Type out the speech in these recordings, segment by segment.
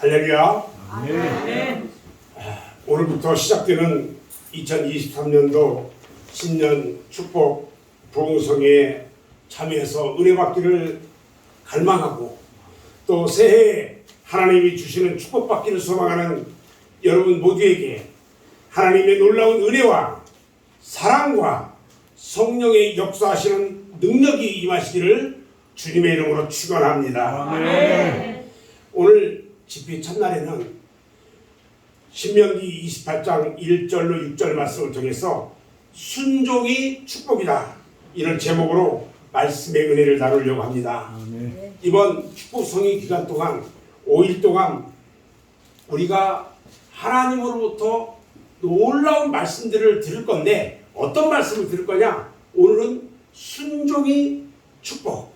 할렐루야. 아멘. 오늘부터 시작되는 2023년도 신년 축복 부흥성에 참여해서 은혜 받기를 갈망하고 또 새해에 하나님이 주시는 축복받기를 소망하는 여러분 모두에게 하나님의 놀라운 은혜와 사랑과 성령의 역사하시는 능력이 임하시기를 주님의 이름으로 축원합니다. 아멘. 오늘 집회 첫날에는 신명기 28장 1절로 6절 말씀을 통해서 순종이 축복이다, 이런 제목으로 말씀의 은혜를 나누려고 합니다. 이번 축복 성의 기간 동안 5일 동안 우리가 하나님으로부터 놀라운 말씀들을 들을 건데, 어떤 말씀을 들을 거냐? 오늘은 순종이 축복.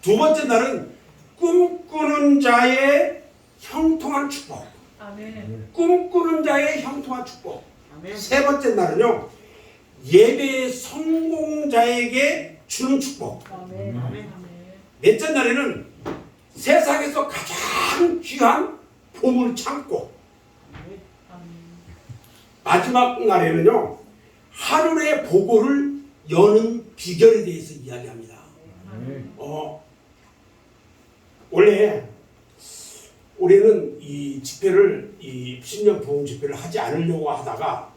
두 번째 날은 꿈꾸는 자의 형통한 축복. 아멘. 꿈꾸는 자의 형통한 축복. 아멘. 세 번째 날은요, 예배의 성공자에게 주는 축복. 아멘. 아멘. 넷째 날에는 세상에서 가장 귀한 보물 창고. 마지막 날에는요, 하늘의 보고를 여는 비결에 대해서 이야기합니다. 올해는 이 집회를, 이 신년 부흥 집회를 하지 않으려고 하다가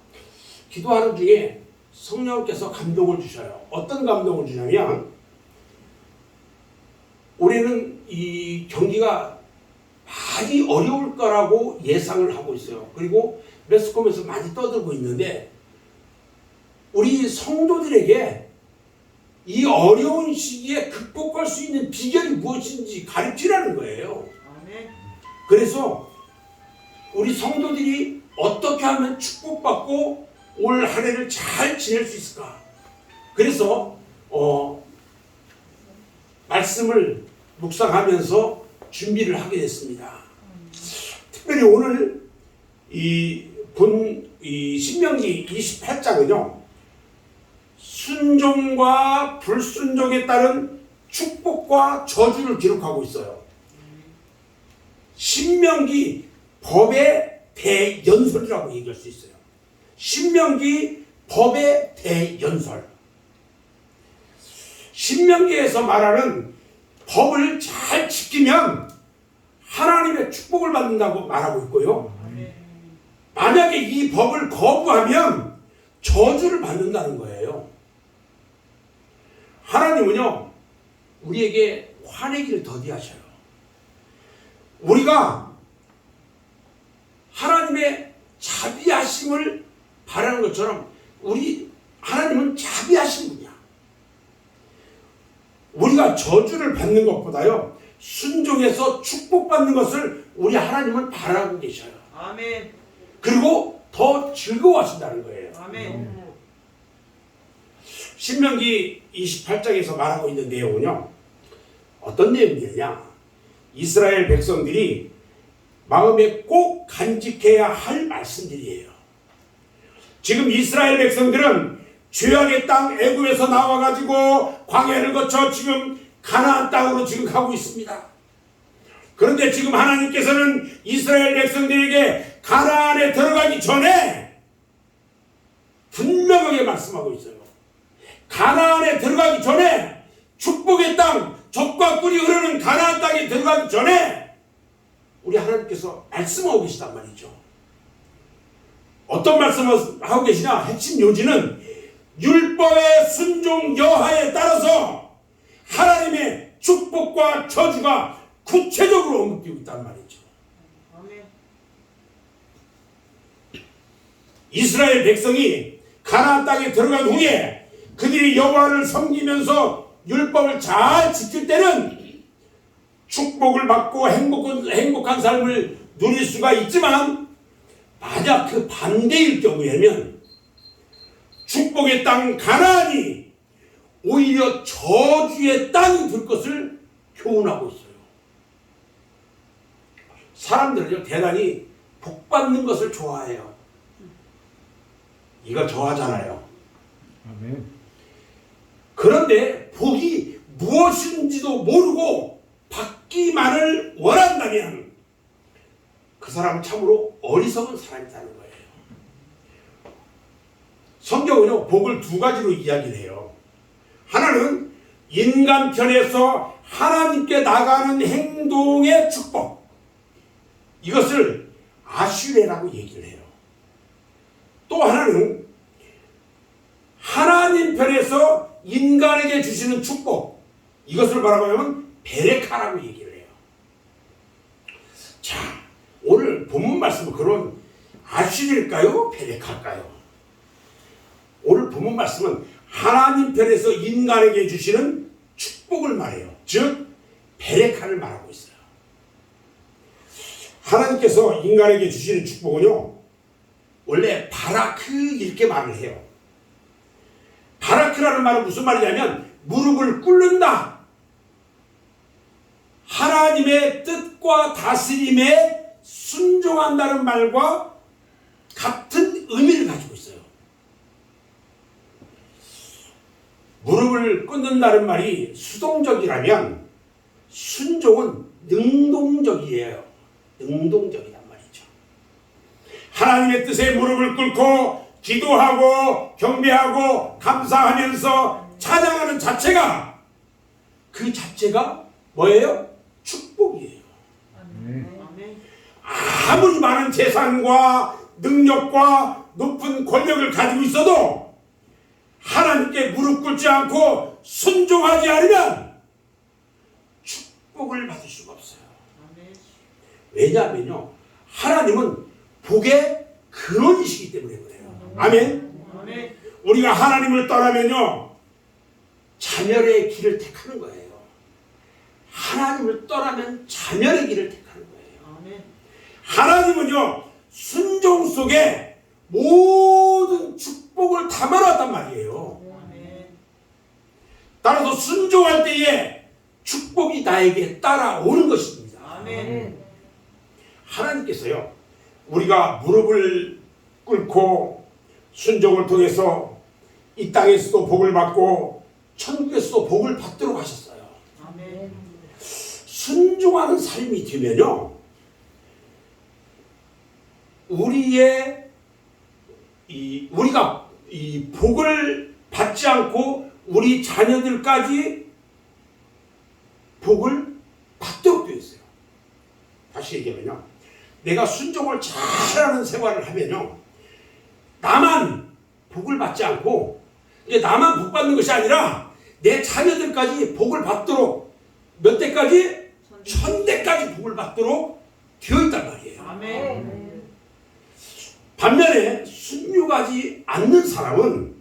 기도하는 중에 성령께서 감동을 주셔요. 어떤 감동을 주냐면, 올해는 이 경기가 많이 어려울 거라고 예상을 하고 있어요. 그리고 매스컴에서 많이 떠들고 있는데, 우리 성도들에게 이 어려운 시기에 극복할 수 있는 비결이 무엇인지 가르치라는 거예요. 그래서 우리 성도들이 어떻게 하면 축복받고 올 한 해를 잘 지낼 수 있을까? 그래서 말씀을 묵상하면서 준비를 하게 됐습니다. 특별히 오늘 이 신명기 28장은요, 순종과 불순종에 따른 축복과 저주를 기록하고 있어요. 신명기 법의 대연설이라고 얘기할 수 있어요. 신명기 법의 대연설. 신명기에서 말하는 법을 잘 지키면 하나님의 축복을 받는다고 말하고 있고요, 만약에 이 법을 거부하면 저주를 받는다는 거예요. 하나님은요, 우리에게 화내기를 더디하셔요. 우리가 하나님의 자비하심을 바라는 것처럼 하나님은 자비하신 분이야. 우리가 저주를 받는 것보다요, 순종해서 축복받는 것을 우리 하나님은 바라고 계셔요. 아멘. 그리고 더 즐거워하신다는 거예요. 아멘. 신명기 28장에서 말하고 있는 내용은요, 어떤 내용이냐? 이스라엘 백성들이 마음에 꼭 간직해야 할 말씀들이에요. 지금 이스라엘 백성들은 죄악의 땅 애굽에서 나와가지고 광야를 거쳐 지금 가나안 땅으로 지금 가고 있습니다. 그런데 지금 하나님께서는 이스라엘 백성들에게 가나안에 들어가기 전에 분명하게 말씀하고 있어요. 가나안에 들어가기 전에, 축복의 땅, 젖과 꿀이 흐르는 가나안 땅에 들어가기 전에 우리 하나님께서 말씀하고 계시단 말이죠. 어떤 말씀을 하고 계시냐? 핵심 요지는 율법의 순종 여하에 따라서 하나님의 축복과 저주가 구체적으로 언급되고 있단 말이죠. 이스라엘 백성이 가나안 땅에 들어간 후에 그들이 여호와를 섬기면서 율법을 잘 지킬 때는 축복을 받고 행복한 삶을 누릴 수가 있지만, 만약 그 반대일 경우에는 축복의 땅 가나안이 오히려 저주의 땅이 될 것을 교훈하고 있어요. 사람들은요, 대단히 복받는 것을 좋아해요. 이거 좋아하잖아요. 그런데 복이 무엇인지도 모르고 받기만을 원한다면 그 사람은 참으로 어리석은 사람이라는 거예요. 성경은요, 복을 두 가지로 이야기를 해요. 하나는 인간 편에서 하나님께 나가는 행동의 축복. 이것을 아슈레라고 얘기를 해요. 또 하나는 하나님 편에서 인간에게 주시는 축복. 이것을 뭐라고 하면 베레카라고 얘기를 해요. 자, 오늘 본문 말씀은 그런 아슈레일까요? 베레카일까요? 오늘 본문 말씀은 하나님 편에서 인간에게 주시는 축복을 말해요. 즉 베레카를 말하고 있어요. 하나님께서 인간에게 주시는 축복은요, 원래 바라크 이렇게 말을 해요. 바라크라는 말은 무슨 말이냐면 무릎을 꿇는다. 하나님의 뜻과 다스림에 순종한다는 말과 같은 의미를 가지고 있어요. 무릎을 꿇는다는 말이 수동적이라면 순종은 능동적이에요. 능동적이란 말이죠. 하나님의 뜻에 무릎을 꿇고 기도하고 경배하고 감사하면서 찬양하는 자체가, 그 자체가 뭐예요? 축복이에요. 아멘. 아무리 많은 재산과 능력과 높은 권력을 가지고 있어도 하나님께 무릎 꿇지 않고 순종하지 않으면 축복을 받을 수가 없어요. 아멘. 왜냐하면요, 하나님은 복의 근원이시기 때문에 그래요. 아멘. 아멘. 우리가 하나님을 떠나면요, 자멸의 길을 택하는 거예요. 하나님을 떠나면 자멸의 길을 택하는 거예요. 아멘. 하나님은요, 순종 속에 모든 축복을 담아놨단 말이에요. 아멘. 따라서 순종할 때에 축복이 나에게 따라오는 것입니다. 아멘. 하나님께서요, 우리가 무릎을 꿇고 순종을 통해서 이 땅에서도 복을 받고 천국에서도 복을 받도록 하셨어요. 아멘. 순종하는 삶이 되면요, 우리가 이 복을 받지 않고 우리 자녀들까지 복을 받도록 되어 있어요. 다시 얘기하면요, 내가 순종을 잘하는 생활을 하면요, 나만 복을 받지 않고, 이제 나만 복 받는 것이 아니라 내 자녀들까지 복을 받도록, 몇 대까지? 1000대까지 복을 받도록 되어 있단 말이에요. 아멘. 반면에 순종하지 않는 사람은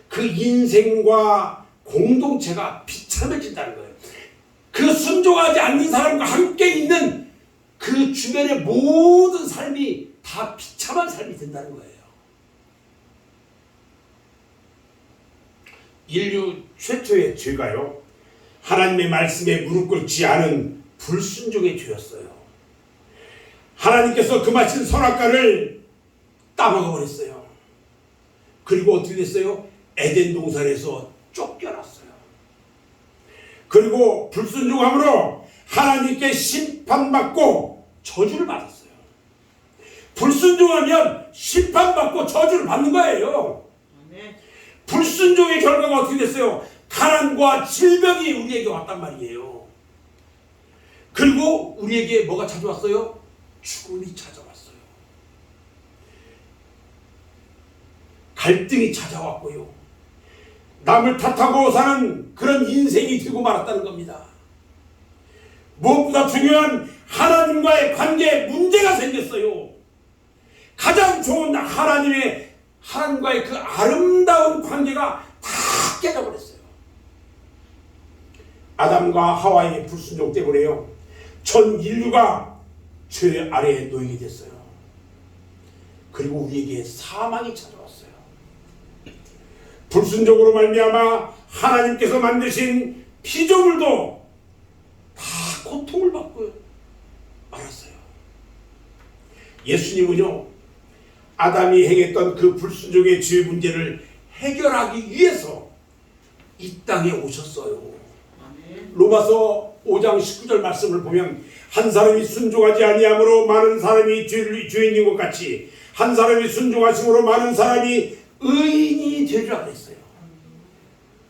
그 인생과 공동체가 비참해진다는 거예요. 그 순종하지 않는 사람과 함께 있는 그 주변의 모든 삶이 다 비참한 삶이 된다는 거예요. 인류 최초의 죄가요, 하나님의 말씀에 무릎 꿇지 않은 불순종의 죄였어요. 하나님께서 금하신 선악과를 따먹어 버렸어요. 그리고 어떻게 됐어요? 에덴 동산에서 쫓겨났어요. 그리고 불순종함으로 하나님께 심판받고 저주를 받았어요. 불순종하면 심판받고 저주를 받는 거예요. 아멘. 불순종의 결과가 어떻게 됐어요? 가난과 질병이 우리에게 왔단 말이에요. 그리고 우리에게 뭐가 찾아왔어요? 죽음이 찾아왔어요. 갈등이 찾아왔고요, 남을 탓하고 사는 그런 인생이 되고 말았다는 겁니다. 무엇보다 중요한 하나님과의 관계에 문제가 생겼어요. 가장 좋은 하나님과의 그 아름다운 관계가 다 깨져버렸어요. 아담과 하와의 불순종 때문에요, 전 인류가 죄 아래에 놓이게 됐어요. 그리고 우리에게 사망이 찾아왔어요. 불순종으로 말미암아 하나님께서 만드신 피조물도 다 고통을 받고 말았어요. 예수님은요, 아담이 행했던 그 불순종의 죄 문제를 해결하기 위해서 이 땅에 오셨어요. 아멘. 로마서 5장 19절 말씀을 보면 한 사람이 순종하지 아니함으로 많은 사람이 죄인인 것 같이 한 사람이 순종하심으로 많은 사람이 의인이 되리라 그랬어요.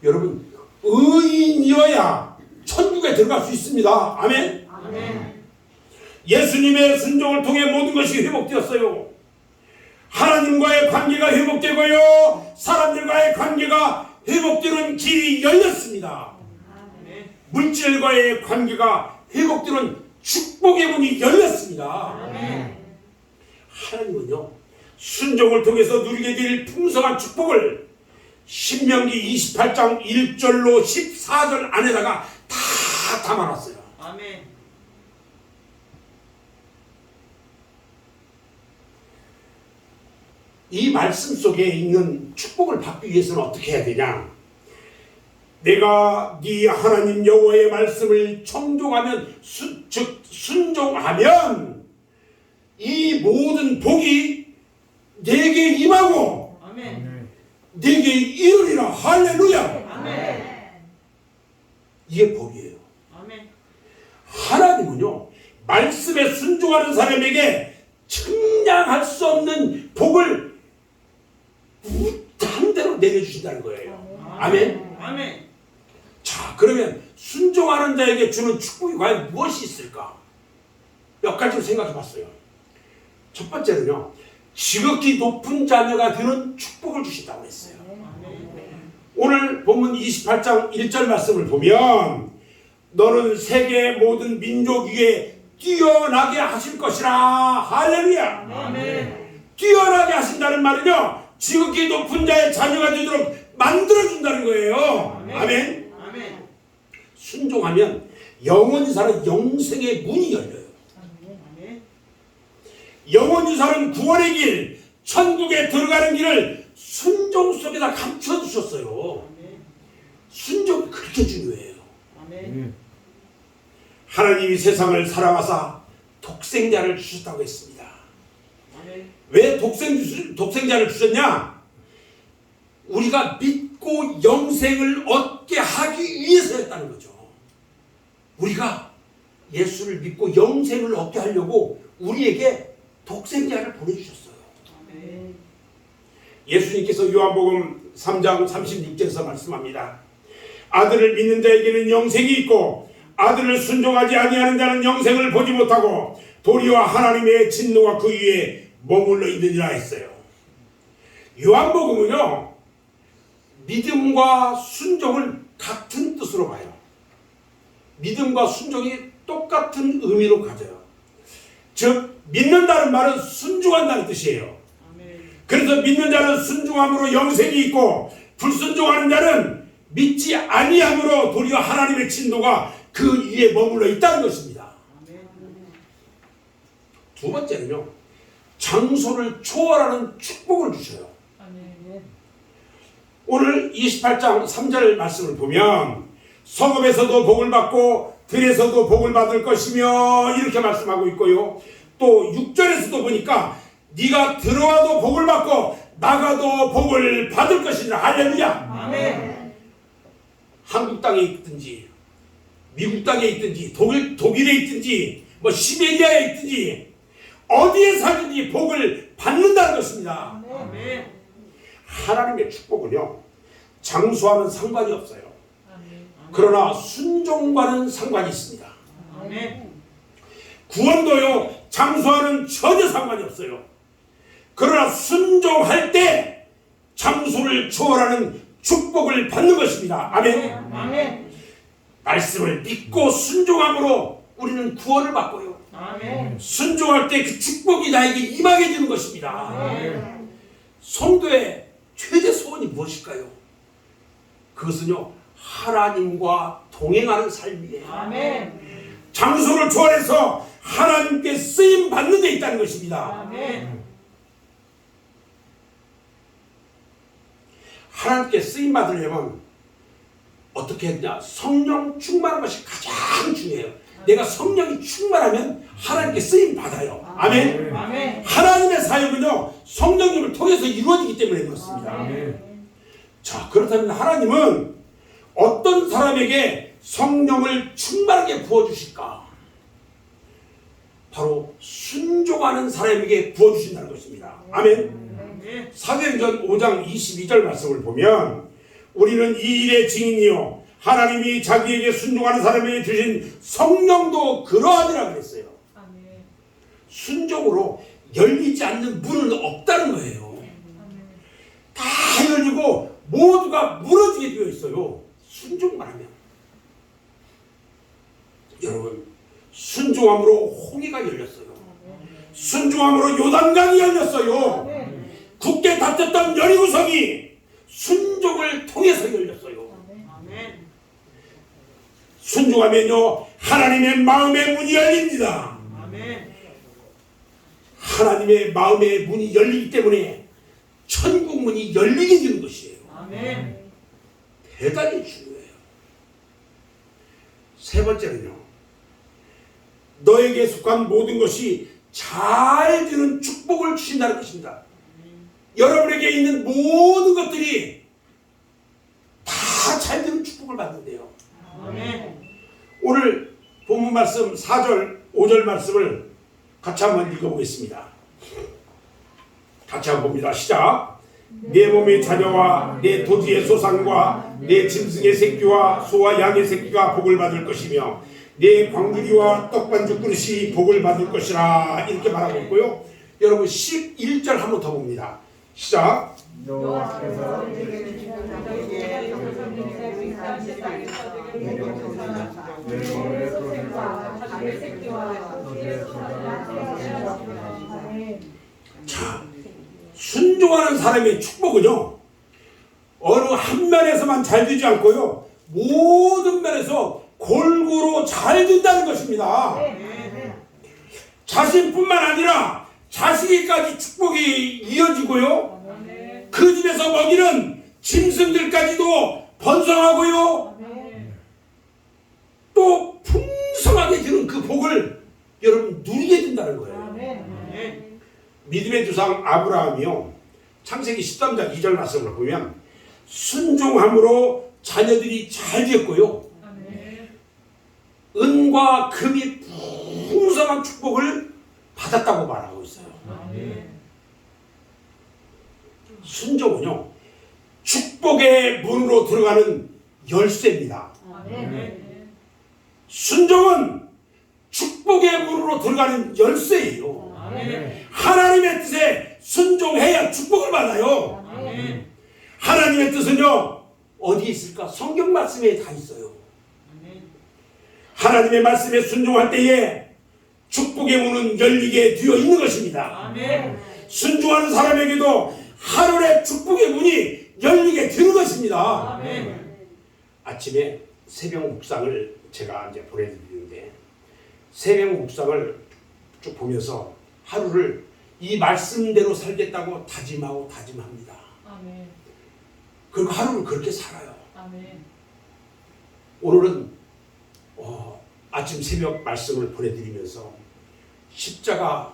여러분, 의인이어야 천국에 들어갈 수 있습니다. 아멘. 아멘. 예수님의 순종을 통해 모든 것이 회복되었어요. 하나님과의 관계가 회복되고요, 사람들과의 관계가 회복되는 길이 열렸습니다. 아멘. 물질과의 관계가 회복되는 축복의 문이 열렸습니다. 아멘. 하나님은요, 순종을 통해서 누리게 될 풍성한 축복을 신명기 28장 1절로 14절 안에다가 다 담아놨어요. 아멘. 이 말씀 속에 있는 축복을 받기 위해서는 어떻게 해야 되냐? 내가 네 하나님 여호와의 말씀을 청종하면 즉 순종하면 이 모든 복이 내게 임하고 아멘. 내게 이르리라. 할렐루야. 아멘. 이게 복이에요. 아멘. 하나님은요, 말씀에 순종하는 사람에게 측량할 수 없는 복을 무한 대로 내려주신다는 거예요. 아멘. 아멘. 자, 그러면 순종하는 자에게 주는 축복이 과연 무엇이 있을까? 몇 가지로 생각해 봤어요. 첫 번째는요, 지극히 높은 자녀가 되는 축복을 주신다고 했어요. 오늘 본문 28장 1절 말씀을 보면 너는 세계 모든 민족 위에 뛰어나게 하실 것이라. 할렐루야. 아멘. 뛰어나게 하신다는 말은요, 지극히 높은 자의 자녀가 되도록 만들어준다는 거예요. 아멘. 아멘. 순종하면 영원히 사는 영생의 문이 열려요. 아멘. 영원히 사는 구원의 길, 천국에 들어가는 길을 순종 속에다 감춰주셨어요. 순종이 그렇게 중요해요. 아멘. 하나님이 세상을 사랑하사 독생자를 주셨다고 했습니다. 아멘. 왜 독생자를 주셨냐? 우리가 믿고 영생을 얻게 하기 위해서였다는 거죠. 우리가 예수를 믿고 영생을 얻게 하려고 우리에게 독생자를 보내주셨어요. 아멘. 예수님께서 요한복음 3장 36절에서 말씀합니다. 아들을 믿는 자에게는 영생이 있고 아들을 순종하지 아니하는 자는 영생을 보지 못하고 도리어 하나님의 진노가 그 위에 머물러 있느니라 했어요. 요한복음은요, 믿음과 순종을 같은 뜻으로 봐요. 믿음과 순종이 똑같은 의미로 가져요. 즉, 믿는다는 말은 순종한다는 뜻이에요. 아멘. 그래서 믿는 자는 순종함으로 영생이 있고 불순종하는 자는 믿지 아니함으로 도리어 하나님의 진노가 그 위에 머물러 있다는 것입니다. 아멘. 두 번째는요, 장소를 초월하는 축복을 주셔요. 아멘. 오늘 28장 3절 말씀을 보면 성읍에서도 복을 받고 들에서도 복을 받을 것이며 이렇게 말씀하고 있고요. 또 6절에서도 보니까 네가 들어와도 복을 받고 나가도 복을 받을 것이라. 할렐루야. 아멘. 한국 땅에 있든지 미국 땅에 있든지 독일에 있든지 뭐 시베리아에 있든지 어디에 살든지 복을 받는다는 것입니다. 아멘. 하나님의 축복은요, 장소와는 상관이 없어요. 그러나 순종과는 상관이 있습니다. 아멘. 구원도요, 장소와는 전혀 상관이 없어요. 그러나 순종할 때 장소를 초월하는 축복을 받는 것입니다. 아멘. 아멘. 말씀을 믿고 순종함으로 우리는 구원을 받고요, 아멘. 순종할 때 그 축복이 나에게 임하게 되는 것입니다. 아멘. 성도의 최대 소원이 무엇일까요? 그것은요, 하나님과 동행하는 삶이에요. 아멘. 장소를 초월해서 하나님께 쓰임 받는 데 있다는 것입니다. 아멘. 하나님께 쓰임 받으려면 어떻게 해야 되냐? 성령 충만한 것이 가장 중요해요. 내가 성령이 충만하면 하나님께 쓰임 받아요. 아멘. 아멘. 하나님의 사역은요, 성령님을 통해서 이루어지기 때문에 그렇습니다. 아멘. 자, 그렇다면 하나님은 어떤 사람에게 성령을 충만하게 부어주실까? 바로 순종하는 사람에게 부어주신다는 것입니다. 아멘. 사도행전 5장 22절 말씀을 보면 우리는 이 일의 증인이요 하나님이 자기에게 순종하는 사람에게 주신 성령도 그러하니라 그랬어요. 순종으로 열리지 않는 문은 없다는 거예요. 다 열리고 모두가 무너지게 되어 있어요. 순종만 하면. 여러분, 순종함으로 홍해가 열렸어요. 순종함으로 요단강이 열렸어요. 굳게 닫혔던 여리고성이 순종을 통해서 열렸어요. 순종하면요 하나님의 마음의 문이 열립니다. 하나님의 마음의 문이 열리기 때문에 천국 문이 열리게 되는 것이에요. 대단히 중요해요. 세 번째는요, 너에게 속한 모든 것이 잘 되는 축복을 주신다는 것입니다. 여러분에게 있는 모든 것들이 다 잘 되는 축복을 받는데요. 오늘 본문 말씀 4절 5절 말씀을 같이 한번 읽어보겠습니다. 같이 한번 봅니다. 시작. 내 몸의 자녀와 내 토지의 소산과 내 짐승의 새끼와 소와 양의 새끼가 복을 받을 것이며 내 광주리와 떡반죽 그릇이 복을 받을 것이라 이렇게 말하고 있고요. 여러분 11절 한 번 더 봅니다. 시작. 여호와께서 자, 순종하는 사람의 축복은요 어느 한 면에서만 잘 되지 않고요 모든 면에서 골고루 잘 된다는 것입니다. 자신뿐만 아니라 자식에까지 축복이 이어지고요 그 집에서 먹이는 짐승들까지도 번성하고요 또 풍성하게 주는 그 복을 여러분 누리게 된다는 거예요. 믿음의 조상 아브라함이요 창세기 13장 2절 말씀을 보면 순종함으로 자녀들이 잘 되었고요 은과 금이 풍성한 축복을 받았다고 말하고 있어요. 순종은요 축복의 문으로 들어가는 열쇠입니다. 순종은 축복의 문으로 들어가는 열쇠예요. 하나님의 뜻에 순종해야 축복을 받아요. 하나님의 뜻은요 어디에 있을까? 성경 말씀에 다 있어요. 하나님의 말씀에 순종할 때에 축복의 문은 열리게 되어 있는 것입니다. 순종하는 사람에게도 하늘의 축복의 문이 열리게 되는 것입니다. 아침에 새벽 묵상을 제가 이제 보내드리는데 새벽 묵상을 쭉 보면서 하루를 이 말씀대로 살겠다고 다짐하고 다짐합니다. 그리고 하루를 그렇게 살아요. 오늘은 아침 새벽 말씀을 보내드리면서 십자가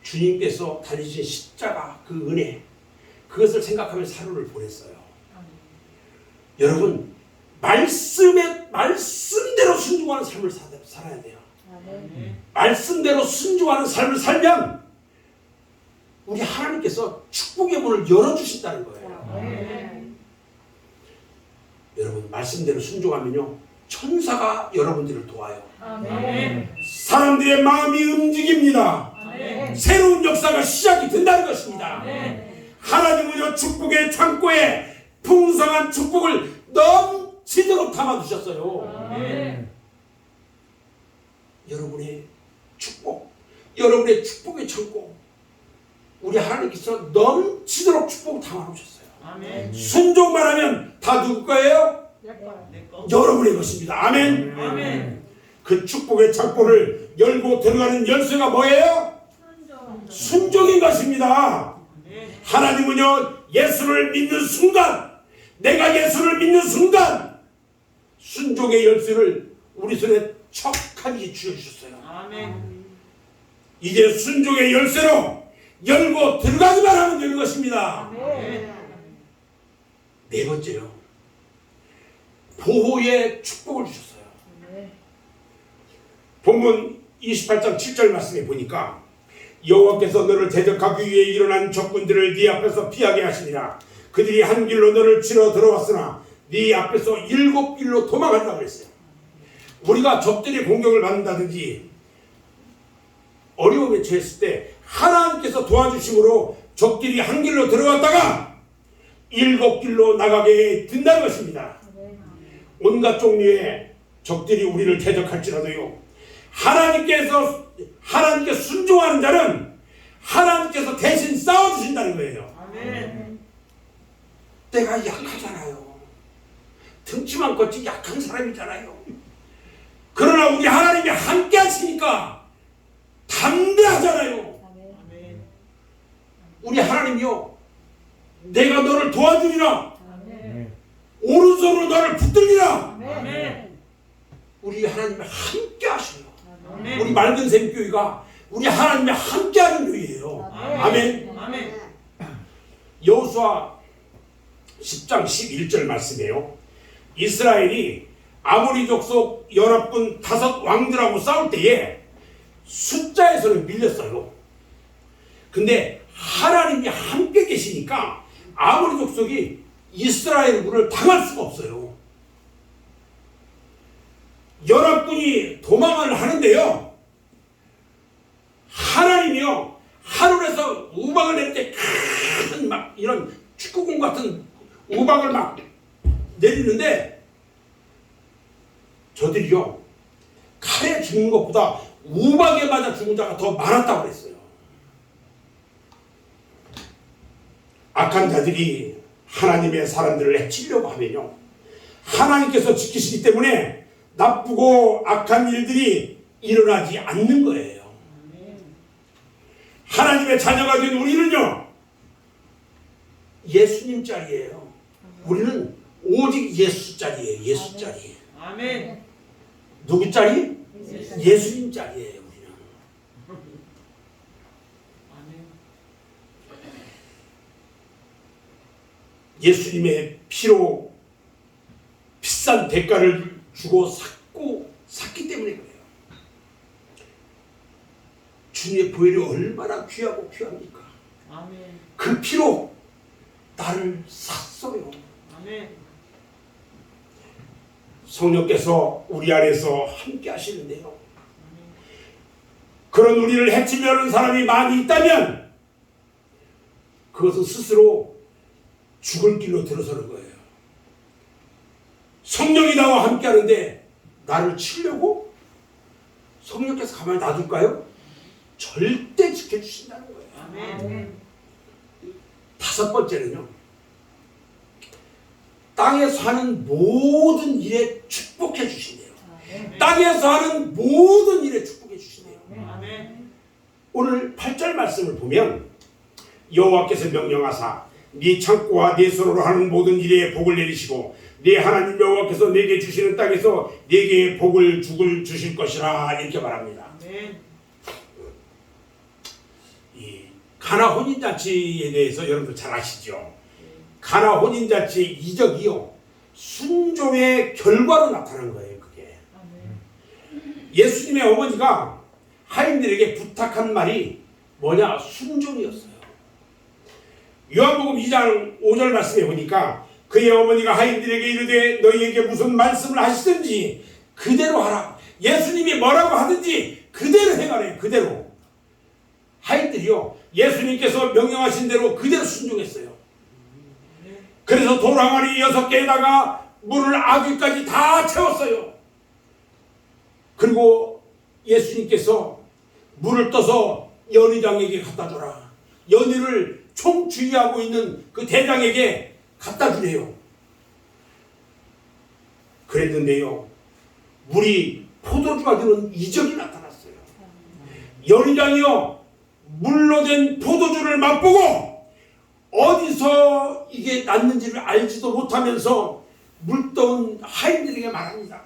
주님께서 달리신 십자가 그 은혜 그것을 생각하면서 하루를 보냈어요. 여러분 말씀대로 순종하는 삶을 살아야 돼요. 말씀대로 순종하는 삶을 살면 우리 하나님께서 축복의 문을 열어주신다는 거예요. 여러분 말씀대로 순종하면요 천사가 여러분들을 도와요. 사람들의 마음이 움직입니다. 새로운 역사가 시작이 된다는 것입니다. 하나님은요 축복의 창고에 풍성한 축복을 넘치도록 담아두셨어요. 여러분의 축복, 여러분의 축복의 창고 우리 하나님께서 넘치도록 축복을 담아놓으셨어요. 순종만 하면 다 누구 거예요? 여러분의 것입니다. 아멘. 그 축복의 창고를 열고 들어가는 열쇠가 뭐예요? 순종인 것입니다. 하나님은요 예수를 믿는 순간 내가 예수를 믿는 순간 순종의 열쇠를 우리 손에 척하게 쥐어주셨어요. 이제 순종의 열쇠로 열고 들어가기만 하면 되는 것입니다. 네 번째요 보호의 축복을 주셨어요. 본문 28장 7절 말씀에 보니까 여호와께서 너를 대적하기 위해 일어난 적군들을 네 앞에서 피하게 하시니라. 그들이 한 길로 너를 치러 들어왔으나 네 앞에서 7길로 도망한다고 그랬어요. 우리가 적들의 공격을 받는다든지 어려움에 처했을 때 하나님께서 도와주심으로 적들이 한 길로 들어갔다가 7길로 나가게 된다는 것입니다. 온갖 종류의 적들이 우리를 대적할지라도요, 하나님께 순종하는 자는 하나님께서 대신 싸워주신다는 거예요. 아멘. 내가 약하잖아요. 등치만 걷지 약한 사람이잖아요. 그러나 우리 하나님이 함께 하시니까 담대하잖아요. 아멘. 우리 하나님이요, 내가 너를 도와주리라. 아멘. 오른손으로 너를 붙들리라. 아멘. 우리 하나님이 함께 하시요. 아멘. 우리 맑은 샘교회가 우리 하나님이 함께하는 교회예요. 아멘. 아멘. 여호수아 10장 11절 말씀이에요. 이스라엘이 아모리 족속 연합군 5 왕들하고 싸울 때에 숫자에서는 밀렸어요. 근데 하나님이 함께 계시니까 아모리 족속이 이스라엘군을 당할 수가 없어요. 연합군이 도망을 하는데요, 하나님이요 하늘에서 우박을 낼 때 큰 막 이런 축구공 같은 우박을 막 내리는데 저들이요 칼에 죽는 것보다 우박에 맞아 죽은 자가 더 많았다고 그랬어요. 악한 자들이 하나님의 사람들을 해치려고 하면요, 하나님께서 지키시기 때문에 나쁘고 악한 일들이 일어나지 않는 거예요. 하나님의 자녀가 된 우리는요, 예수님 짤이에요. 우리는 오직 예수 짤이에요. 예수 짤이에요. 아멘. 누구 짤이? 예수님 짤이에요. 우리는. 아멘. 예수님의 피로 비싼 대가를 주고 샀기 때문에 그래요. 주님의 보혈이 얼마나 귀하고 귀합니까? 아멘. 그 피로 나를 샀어요. 아멘. 성령께서 우리 안에서 함께 하시는데요, 그런 우리를 해치려는 사람이 많이 있다면 그것은 스스로 죽을 길로 들어서는 거예요. 성령이 나와 함께 하는데 나를 치려고? 성령께서 가만히 놔둘까요? 절대 지켜주신다는 거예요. 아멘. 5번째는요, 땅에서 하는 모든 일에 축복해 주신대요. 땅에서 하는 모든 일에 축복해 주신대요. 아멘. 오늘 8절 말씀을 보면 여호와께서 명령하사 네 창고와 네 손으로 하는 모든 일에 복을 내리시고 네 하나님 여호와께서 내게 주시는 땅에서 내게 복을 주실 것이라, 이렇게 말합니다. 아멘. 이 가나 혼인잔치에 대해서 여러분들 잘 아시죠? 가나 혼인잔치의 이적이요, 순종의 결과로 나타난 거예요. 그게 예수님의 어머니가 하인들에게 부탁한 말이 뭐냐? 순종이었어요. 요한복음 2장 5절 말씀에 보니까 그의 어머니가 하인들에게 이르되 너희에게 무슨 말씀을 하시든지 그대로 하라. 예수님이 뭐라고 하든지 그대로 행하래요. 그대로. 하인들이요, 예수님께서 명령하신 대로 그대로 순종했어요. 그래서 돌 항아리 6개에다가 물을 아귀까지 다 채웠어요. 그리고 예수님께서 물을 떠서 연희장에게 갖다 줘라. 연희를 총주의하고 있는 그 대장에게 갖다 주래요. 그랬는데요, 물이 포도주가 되는 이적이 나타났어요. 연희장이요, 물로 된 포도주를 맛보고 어디서 이게 났는지를 알지도 못하면서 물떠온 하인들에게 말합니다.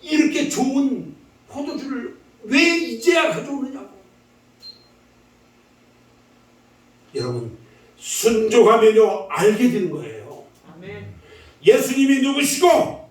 이렇게 좋은 포도주를 왜 이제야 가져오느냐고. 여러분, 순종하면요 알게 되는 거예요. 아멘. 예수님이 누구시고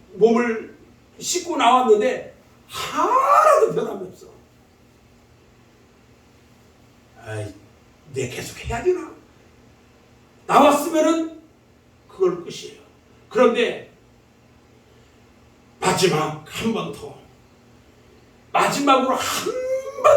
몸을 씻고 나왔는데 하나도 변함이 없어. 아이, 내 계속 해야 되나? 나왔으면은 그걸 끝이에요. 그런데 마지막 한 번 더, 마지막으로 한